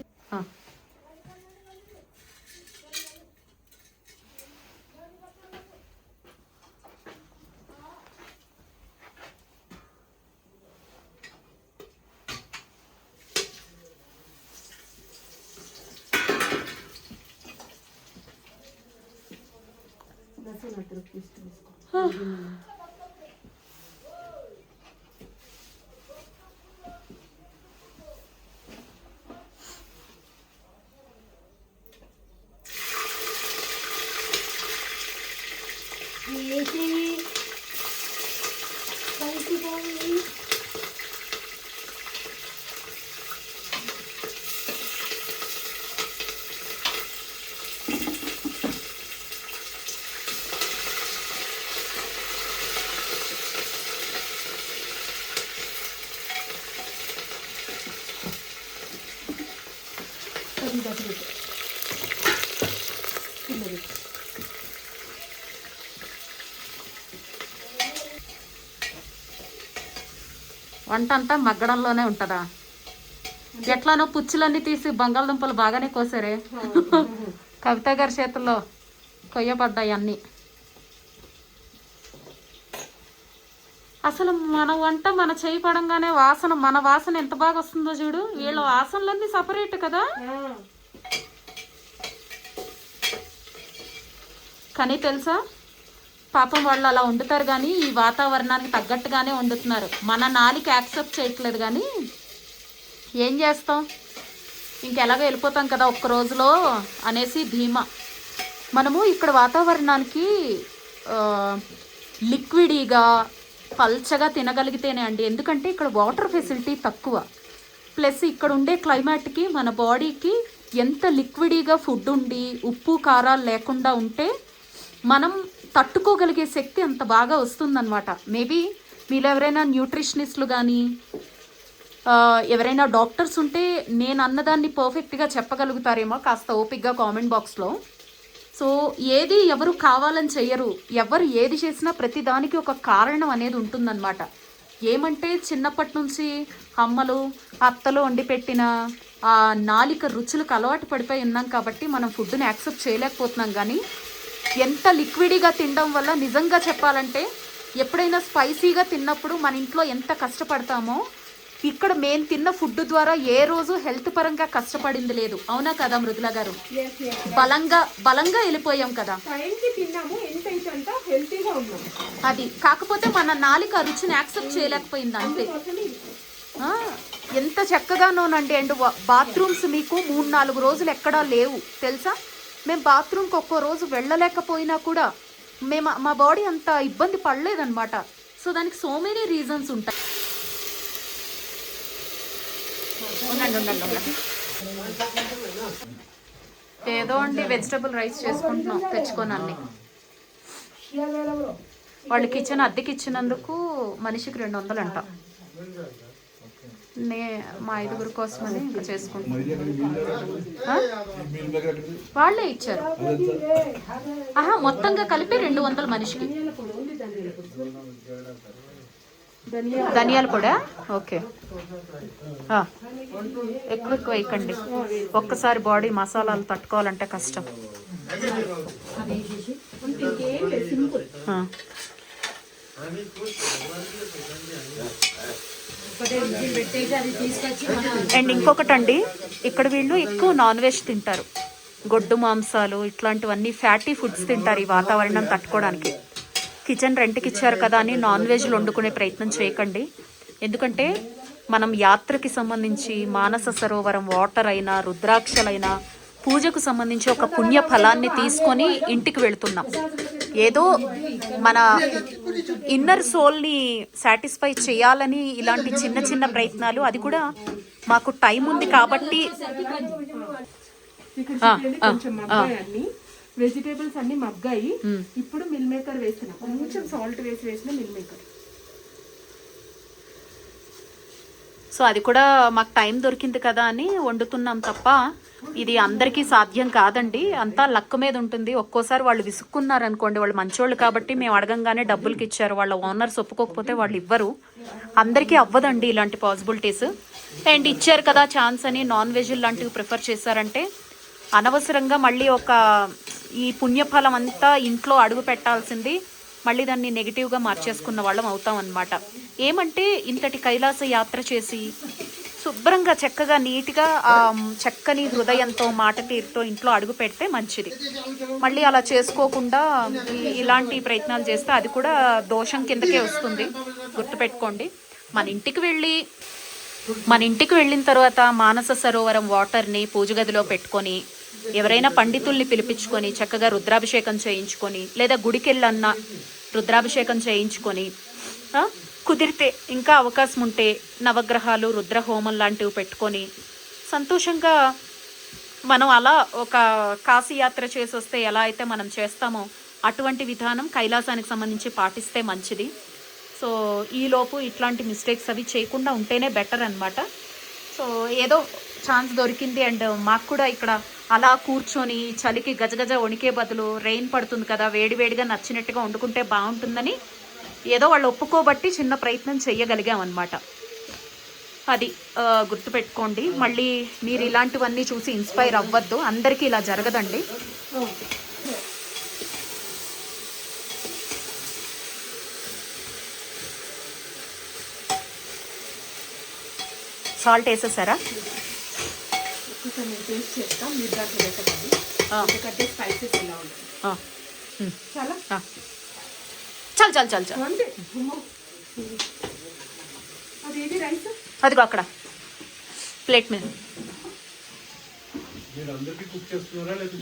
వంట అంతా మగ్గడంలోనే ఉంటుందా? ఎట్లానో పుచ్చులన్నీ తీసి బంగాళదుంపలు బాగానే కోసారే. కవిత గారి చేతుల్లో కొయ్యబడ్డాయి అన్నీ. అసలు మన వంట మన చేయి పడంగానే వాసన, మన వాసన ఎంత బాగా వస్తుందో చూడు. వీళ్ళ వాసనలన్నీ సపరేట్ కదా. కానీ తెలుసా, పాపం వాళ్ళు అలా వండుతారు కానీ ఈ వాతావరణానికి తగ్గట్టుగానే వండుతున్నారు. మన నాలుక యాక్సెప్ట్ చేయట్లేదు కానీ ఏం చేస్తాం, ఇంకెలాగో వెళ్ళిపోతాం కదా ఒక్క రోజులో అనేసి ధీమా. మనము ఇక్కడ వాతావరణానికి లిక్విడీగా పల్చగా తినగలిగితేనే అండి. ఎందుకంటే ఇక్కడ వాటర్ ఫెసిలిటీ తక్కువ, ప్లస్ ఇక్కడ ఉండే క్లైమేట్కి మన బాడీకి ఎంత లిక్విడీగా ఫుడ్ ఉండి ఉప్పు కారాలు లేకుండా ఉంటే మనం తట్టుకోగలిగే శక్తి అంత బాగా వస్తుందన్నమాట. మేబీ మీరు ఎవరైనా న్యూట్రిషనిస్టులు కానీ ఎవరైనా డాక్టర్స్ ఉంటే నేను అన్నదాన్ని పర్ఫెక్ట్గా చెప్పగలుగుతారేమో, కాస్త ఓపిక్గా కామెంట్ బాక్స్లో. సో ఏది ఎవరు కావాలని చెయ్యరు, ఎవరు ఏది చేసినా ప్రతిదానికి ఒక కారణం అనేది ఉంటుందన్నమాట. ఏమంటే చిన్నప్పటి నుంచి అమ్మలు అత్తలు వండి పెట్టిన ఆ నాలిక రుచులకు అలవాటు పడిపోయి ఉన్నాం కాబట్టి మనం ఫుడ్ని యాక్సెప్ట్ చేయలేకపోతున్నాం. కానీ ఎంత లిక్విడ్గా తినడం వల్ల నిజంగా చెప్పాలంటే ఎప్పుడైనా స్పైసీగా తిన్నప్పుడు మన ఇంట్లో ఎంత కష్టపడతామో ఇక్కడ మేము తిన్న ఫుడ్ ద్వారా ఏ రోజు హెల్త్ పరంగా కష్టపడింది లేదు. అవునా కదా మృదుల గారు? బలంగా వెళ్ళిపోయాం కదా. అది కాకపోతే మన నాలిక రుచిని యాక్సెప్ట్ చేయలేకపోయింది అంతే. ఎంత చక్కగానోనండి. అండ్ బాత్రూమ్స్ మీకు 3-4 రోజులు ఎక్కడా లేవు తెలుసా. మేము బాత్రూమ్కి ఒక్కో రోజు వెళ్ళలేకపోయినా కూడా మా బాడీ అంత ఇబ్బంది పడలేదన్నమాట. సో దానికి సో మెనీ రీజన్స్ ఉంటాయి. ఉండండి. ఏదో అండి వెజిటబుల్ రైస్ చేసుకుంటున్నాం తెచ్చుకొని అన్ని. వాళ్ళు కిచెన్ అద్దెకి ఇచ్చినందుకు మనిషికి 200 అంట. మా 5గురు కోసమని ఇంకా చేసుకుంటున్నాం. వాళ్ళే ఇచ్చారు. మొత్తంగా కలిపి 200 మనిషికి. ధనియాలు కూడా ఓకే. ఎక్కువ వేయకండి. ఒక్కసారి బాడీ మసాలాలు తట్టుకోవాలంటే కష్టం. అండ్ ఇంకొకటండి, ఇక్కడ వీళ్ళు ఎక్కువ నాన్ వెజ్ తింటారు. గొడ్డు మాంసాలు ఇట్లాంటివన్నీ ఫ్యాటీ ఫుడ్స్ తింటారు ఈ వాతావరణం తట్టుకోవడానికి. కిచెన్ రెంట్కి ఇచ్చారు కదా అని నాన్ వెజ్లు వండుకునే ప్రయత్నం చేయకండి. ఎందుకంటే మనం యాత్రకి సంబంధించి మానస సరోవరం వాటర్ అయినా రుద్రాక్షలైనా పూజకు సంబంధించి ఒక పుణ్య ఫలాన్ని తీసుకొని ఇంటికి వెళుతున్నాం. ఏదో మన ఇన్నర్ సోల్ని సాటిస్ఫై చేయాలని ఇలాంటి చిన్న చిన్న ప్రయత్నాలు. అది కూడా మాకు టైం ఉంది కాబట్టి. వెజిటేబుల్స్ అన్ని మగ్గాయి. ఇప్పుడు మిల్ మేకర్ వేసిన కొంచెం సాల్ట్ వేసిన మిల్ మేకర్. సో అది కూడా మాకు టైం దొరికింది కదా అని వండుతున్నాం తప్ప ఇది అందరికీ సాధ్యం కాదండి. అంతా లక్ మీద ఉంటుంది. ఒక్కోసారి వాళ్ళు విసుక్కున్నారు అనుకోండి, వాళ్ళు మంచోళ్ళు కాబట్టి మేము అడగంగానే డబ్బులకి ఇచ్చారు. వాళ్ళ ఓనర్స్ ఒప్పుకోకపోతే వాళ్ళు ఇవ్వరు. అందరికీ అవ్వదండి ఇలాంటి పాసిబిలిటీస్. అండ్ ఇచ్చారు కదా ఛాన్స్ అని నాన్ వెజ్ లాంటివి ప్రిఫర్ చేశారంటే అనవసరంగా మళ్ళీ ఈ పుణ్యఫలం అంతా ఇంట్లో అడుగు పెట్టాల్సింది మళ్ళీ దాన్ని నెగిటివ్గా మార్చేసుకున్న వాళ్ళం అవుతాం అన్నమాట. ఏమంటే ఇంతటి కైలాస యాత్ర చేసి శుభ్రంగా చక్కగా నీట్గా చక్కని హృదయంతో మాట తీరుతో ఇంట్లో అడుగు పెడితే మంచిది. మళ్ళీ అలా చేసుకోకుండా ఇలాంటి ప్రయత్నాలు చేస్తే అది కూడా దోషం కిందకే వస్తుంది. గుర్తుపెట్టుకోండి. మన ఇంటికి వెళ్ళిన తర్వాత మానస సరోవరం వాటర్ని పూజ గదిలో పెట్టుకొని ఎవరైనా పండితుల్ని పిలిపించుకొని చక్కగా రుద్రాభిషేకం చేయించుకొని, లేదా గుడికెళ్ళన్నా రుద్రాభిషేకం చేయించుకొని, కుదిరితే ఇంకా అవకాశం ఉంటే నవగ్రహాలు రుద్రహోమం లాంటివి పెట్టుకొని సంతోషంగా మనం అలా ఒక కాశీయాత్ర చేసి వస్తే ఎలా అయితే మనం చేస్తామో అటువంటి విధానం కైలాసానికి సంబంధించి పాటిస్తే మంచిది. సో ఈలోపు ఇట్లాంటి మిస్టేక్స్ అవి చేయకుండా ఉంటేనే బెటర్ అన్నమాట. సో ఏదో ఛాన్స్ దొరికింది. అండ్ మాకు కూడా ఇక్కడ అలా కూర్చొని చలికి గజగజ వణికే బదులు రెయిన్ పడుతుంది కదా, వేడివేడిగా నచ్చినట్టుగా వండుకుంటే బాగుంటుందని ఏదో వాళ్ళు ఒప్పుకోబట్టి చిన్న ప్రయత్నం చెయ్యగలిగామన్నమాట. అది గుర్తుపెట్టుకోండి. మళ్ళీ మీరు ఇలాంటివన్నీ చూసి ఇన్స్పైర్ అవ్వద్దు. అందరికీ ఇలా జరగదండి. సాల్ట్ వేసేసారా? చాలు అదిగో అక్కడ ప్లేట్ మీద.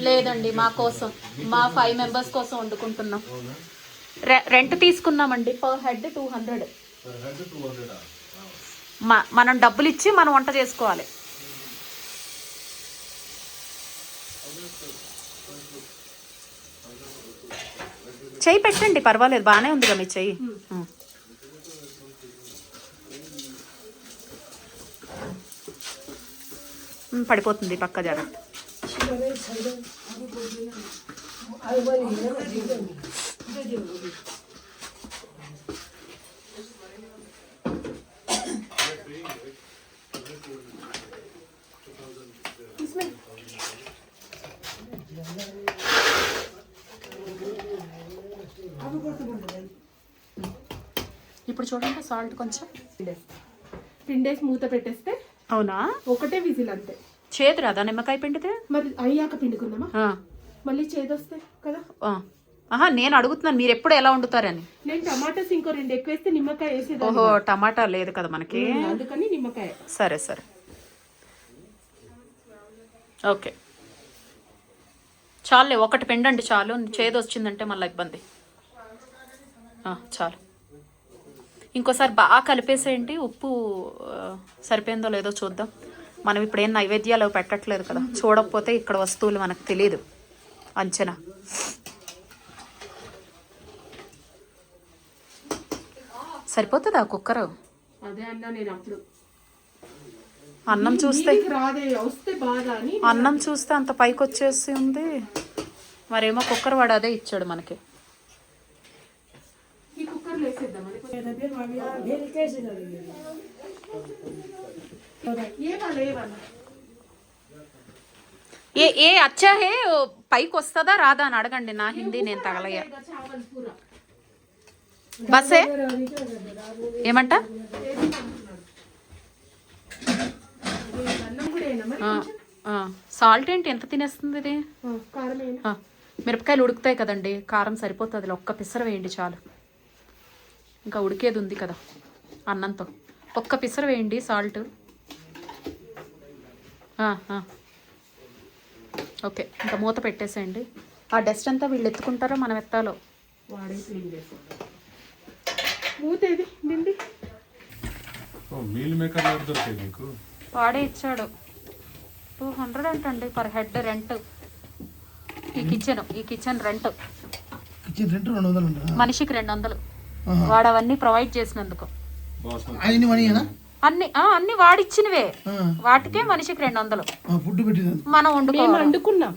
లేదండి, మా కోసం, మా 5 మెంబర్స్ కోసం వండుకుంటున్నాం. రెంట్ తీసుకున్నామండి. Per head 200. మనం డబ్బులు ఇచ్చి మనం వంట చేసుకోవాలి. చెయ్యి పెట్టండి, పర్వాలేదు, బాగానే ఉందిగా మీ చెయ్యి. పడిపోతుంది పక్క జాగ్రత్త. ఇప్పుడు చూడండి సాల్ట్ కొంచెం పిండేసి మూత పెట్టేస్తే అవునా, ఒకటే విజిల్ అంతే. చేదు రాదా నిమ్మకాయ పిండితే? మరి అయ్యాక పిండుకుందామా, ఆ. మళ్ళీ చేదొస్తే కదా. ఆహా, నేను అడుగుతున్నాను మీరు ఎప్పుడు ఎలా వండుతారని. నేను టమాటాస్ ఇంకో 2 ఎక్కువ వేస్తే నిమ్మకాయ వేసేదాన్ని. ఓహో, టమాటా లేదు కదా మనకి, అందుకని నిమ్మకాయ. సరే సరే ఓకే చాలులే, ఒకటి పిండండి చాలు, చేదు వచ్చిందంటే మళ్ళీ ఇబ్బంది. చాలు, ఇంకోసారి బాగా కలిపేసేయండి. ఉప్పు సరిపోయిందో లేదో చూద్దాం. మనం ఇప్పుడు ఏం నైవేద్యాలు పెట్టట్లేదు కదా, చూడకపోతే ఇక్కడ వస్తువులు మనకు తెలియదు అంచనా. సరిపోతుందా కుక్కర్? అదే అన్నా నేను అప్పుడు. అన్నం చూస్తే రాదే, వస్తే బాగా అని. అన్నం చూస్తే అంత పైకి వచ్చేసి ఉంది, మరేమో కుక్కర్ వాడు అదే ఇచ్చాడు మనకి. ఈ కుక్కర్ వేసేద్దాం. ఏ ఏ అచ్చా హే, పైకి వస్తుందా రాదా అని అడగండి. నా హిందీ నేను తగలయ్యా. బస్సే ఏమంట? సాల్ట్ ఏంటి ఎంత తినేస్తుంది ఇది? మిరపకాయలు ఉడుకుతాయి కదండి, కారం సరిపోతుంది. ఒక్క పిసర వేయండి చాలు, ఇంకా ఉడికేది ఉంది కదా అన్నంతో. ఒక్క పిసర వేయండి సాల్ట్. ఓకే, ఇంకా మూత పెట్టేసేయండి. ఆ డస్ట్ అంతా వీళ్ళు ఎత్తుకుంటారో మనం ఎత్తాలో. వాడే క్లీన్ చేసుకుంటాం. మూతేది నిండి. మీల్ మేకర్ దొరికాయి మీకు? వాడే ఇచ్చాడు. 200 అంటండి పర్ హెడ్ రెంట్. ఈ కిచెన్ రెంట్ మనిషికి 200. వాడు అవన్నీ ప్రొవైడ్ చేసినందుకు. అన్ని వాడిచ్చినవే, వాటికే మనిషికి 200 మనం వండుకున్నాం.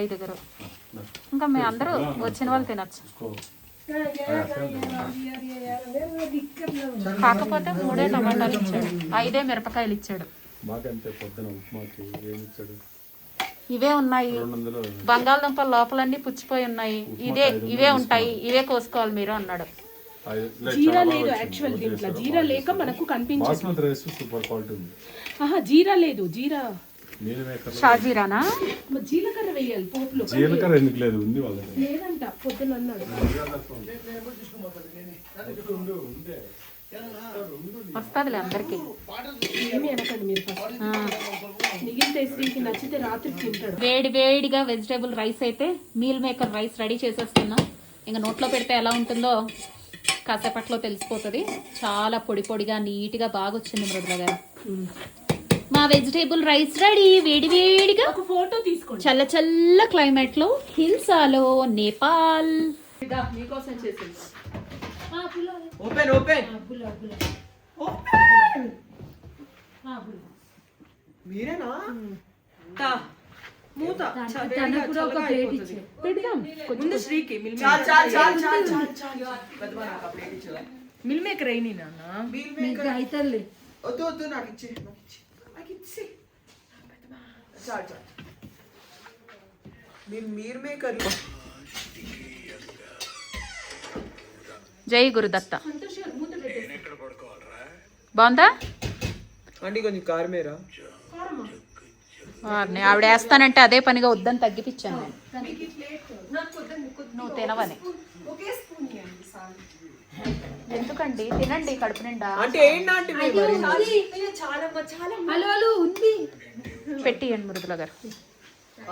ఐదుగురు, ఇంకా మేము అందరూ వచ్చిన వాళ్ళు తినచ్చు. కాకపోతే 3 టమాటాలు ఇచ్చాడు, 5 మిరపకాయలు ఇచ్చాడు. ఇవే ఉన్నాయి, బంగాళదుంపల లోపలన్నీ పుచ్చిపోయి ఉన్నాయి. ఇవే ఉంటాయి, ఇవే కోసుకోవాలి మీరు అన్నాడు. జీరా లేదు యాక్చువల్ దీంట్లో, జీరా లేక మనకు కనిపించదు. సూపర్ క్వాలిటీ ఉంది. జీరా లేదు, జీరా షాజీరానా? జీలకర్ర వేయాలి పోపులో. జీలకర్ర ఎందుకు లేదు? ఉంది వాళ్ళ లేదంట, పొద్దున అన్నాడు. వస్తుందిలే అందరికి. ఏమి అనకండి మీరు, మిగిలితే శ్రీకి నచ్చితే రాత్రికి తింటాడు. వేడిగా వెజిటేబుల్ రైస్ అయితే మీల్ మేకర్ రైస్ రెడీ చేసేస్తున్నాం. ఇంకా నోట్లో పెడితే ఎలా ఉంటుందో కాసేపట్లో తెలిసిపోతుంది. చాలా పొడిగా నీట్గా బాగా వచ్చింది మృదుల గారు. మా వెజిటేబుల్ రైస్ రెడీ, వేడిగా. ఒక ఫోటో తీసుకోండి. చల్ల క్లైమేట్ లో హిల్సాలో నేపాల్. మీకోసం చేసింది. మీరేనా? మూత శ్రీకి మిల్ మేకర్ అయినా నాన్న. వద్దు వద్దు, నాకు ఇచ్చే చాలు చాలు. మీరు మేకర్. జై గురుదత్త. బాగుందా అంటే కొంచెం కారమేరా? ఆవిడ వేస్తానంటే అదే పనిగా వద్దని తగ్గిపించాను. నువ్వు తినవని. ఎందుకండి, తినండి కడుపు నిండా. అంటే ఏంటంటే పెట్టియండి మృదుల గారు.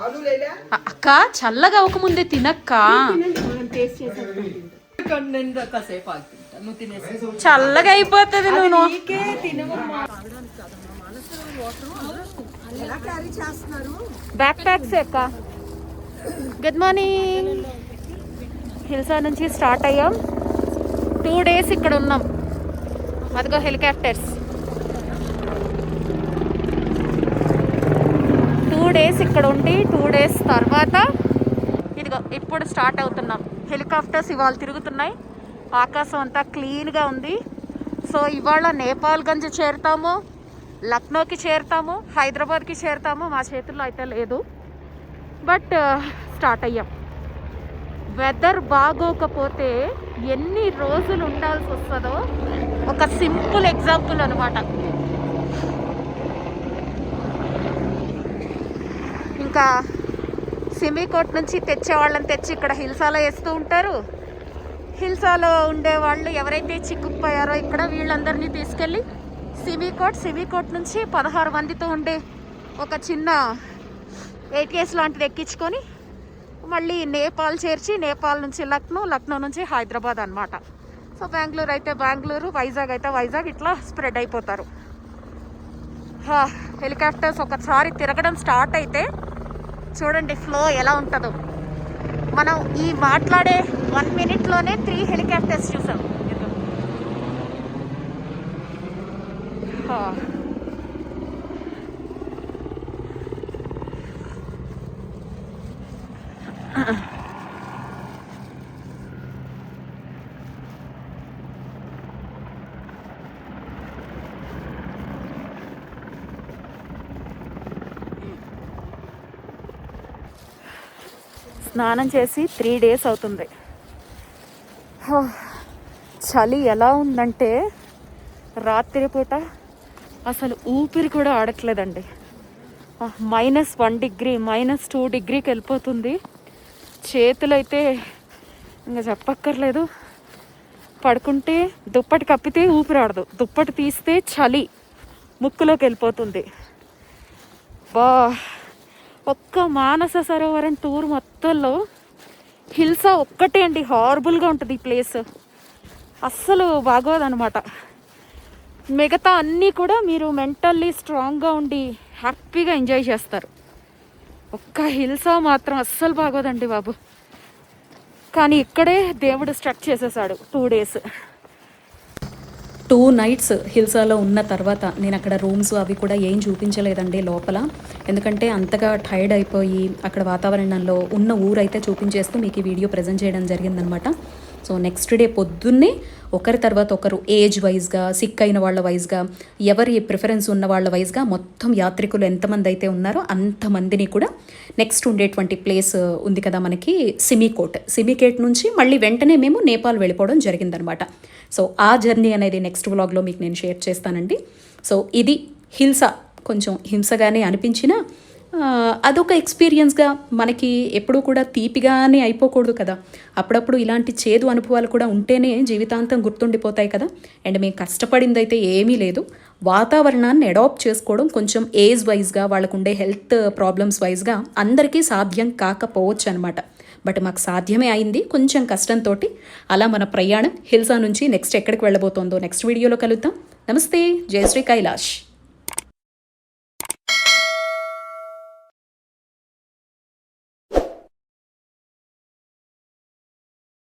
ఆలు లేదా అక్క చల్లగా అవ్వకముందే తినక్క. కాసేపు ఆగుతుంటా, నువ్వు తినేసి. చల్లగా అయిపోతుంది. నువ్వు బ్యాక్ ప్యాక్స్ అక్క. Good morning. హిల్సా నుంచి స్టార్ట్ అయ్యాం. 2 days ఇక్కడ ఉన్నాం. అదిగో హెలికాప్టర్స్. 2 days ఇక్కడ ఉండి 2 days తర్వాత ఇదిగో ఇప్పుడు స్టార్ట్ అవుతున్నాం. హెలికాప్టర్స్ ఇవాళ తిరుగుతున్నాయి. ఆకాశం అంతా క్లీన్గా ఉంది. సో ఇవాళ నేపాల్గంజ్ చేరుతాము, లక్నోకి చేరుతాము, హైదరాబాద్కి చేరుతాము. మా చేతుల్లో అయితే లేదు, బట్ స్టార్ట్ అయ్యాం. వెదర్ బాగోకపోతే ఎన్ని రోజులు ఉండాల్సి వస్తుందో ఒక సింపుల్ ఎగ్జాంపుల్ అనమాట. ఇంకా సిమికోట్ నుంచి తెచ్చే వాళ్ళని తెచ్చి ఇక్కడ హిల్సాలో వేస్తూ ఉంటారు. హిల్సాలో ఉండే వాళ్ళు ఎవరైతే చిక్కుకుపోయారో ఇక్కడ వీళ్ళందరినీ తీసుకెళ్ళి సిమికోట్ నుంచి 16 మందితో ఉండే ఒక చిన్న ATS లాంటిది ఎక్కించుకొని మళ్ళీ నేపాల్ చేర్చి నేపాల్ నుంచి లక్నో నుంచి హైదరాబాద్ అనమాట. సో బెంగళూరు అయితే బెంగళూరు, వైజాగ్ అయితే వైజాగ్, ఇట్లా స్ప్రెడ్ అయిపోతారు. హెలికాప్టర్స్ ఒకసారి తిరగడం స్టార్ట్ అయితే చూడండి ఫ్లో ఎలా ఉంటుందో. మనం ఈ మాట్లాడే 1 minute-లోనే 3 హెలికాప్టర్స్ చూసాం. స్నానం చేసి 3 days అవుతుంది. చలి ఎలా ఉందంటే రాత్రిపూట అసలు ఊపిరి కూడా ఆడట్లేదండి. -1 degree -2 degreeకి వెళ్ళిపోతుంది. చేతులైతే ఇంకా చెప్పక్కర్లేదు. పడుకుంటే దుప్పటి కప్పితే ఊపిరి ఆడదు, దుప్పటి తీస్తే చలి ముక్కులోకి వెళ్ళిపోతుంది. ఒక్క మానస సరోవరం టూర్ మొత్తంలో హిల్సా ఒక్కటే అండి హారబుల్గా ఉంటుంది ఈ ప్లేస్. అస్సలు బాగోదన్నమాట. మిగతా అన్నీ కూడా మీరు మెంటల్లీ స్ట్రాంగ్గా ఉండి హ్యాపీగా ఎంజాయ్ చేస్తారు. ఒక్క హిల్సా మాత్రం అస్సలు బాగోదండి బాబు. కానీ ఇక్కడే దేవుడు స్ట్రక్ చేసేసాడు 2 days. 2 nights హిల్సాలో ఉన్న తర్వాత నేను అక్కడ రూమ్స్ అవి కూడా ఏం చూపించలేదండి లోపల. ఎందుకంటే అంతగా టైర్డ్ అయిపోయి అక్కడ వాతావరణంలో ఉన్న ఊరైతే చూపించేస్తూ మీకు ఈ వీడియో ప్రజెంట్ చేయడం జరిగిందనమాట. సో నెక్స్ట్ డే పొద్దున్నే ఒకరి తర్వాత ఒకరు ఏజ్ వైజ్గా, సిక్ అయిన వాళ్ళ వైజ్గా, ఎవరి ప్రిఫరెన్స్ ఉన్న వాళ్ళ వైజ్గా మొత్తం యాత్రికులు ఎంతమంది అయితే ఉన్నారో అంతమందిని కూడా నెక్స్ట్ ఉండేటువంటి ప్లేస్ ఉంది కదా మనకి సిమికోట్ నుంచి మళ్ళీ వెంటనే మేము నేపాల్ వెళ్ళిపోవడం జరిగిందనమాట. సో ఆ జర్నీ అనేది నెక్స్ట్ వ్లాగ్లో మీకు నేను షేర్ చేస్తానండి. సో ఇది హిల్సా కొంచెం హింసగానే అనిపించినా అదొక ఎక్స్పీరియన్స్గా మనకి ఎప్పుడూ కూడా తీపిగానే అయిపోకూడదు కదా. అప్పుడప్పుడు ఇలాంటి చేదు అనుభవాలు కూడా ఉంటేనే జీవితాంతం గుర్తుండిపోతాయి కదా. అండ్ మేము కష్టపడింది అయితే ఏమీ లేదు. వాతావరణాన్ని అడాప్ట్ చేసుకోవడం కొంచెం ఏజ్ వైజ్గా, వాళ్ళకు ఉండే హెల్త్ ప్రాబ్లమ్స్ వైజ్గా అందరికీ సాధ్యం కాకపోవచ్చు అనమాట. బట్ మాకు సాధ్యమే అయింది కొంచెం కష్టంతో. అలా మన ప్రయాణం హిల్సా నుంచి నెక్స్ట్ ఎక్కడికి వెళ్ళబోతోందో నెక్స్ట్ వీడియోలో కలుద్దాం. నమస్తే, జై శ్రీ కైలాష్.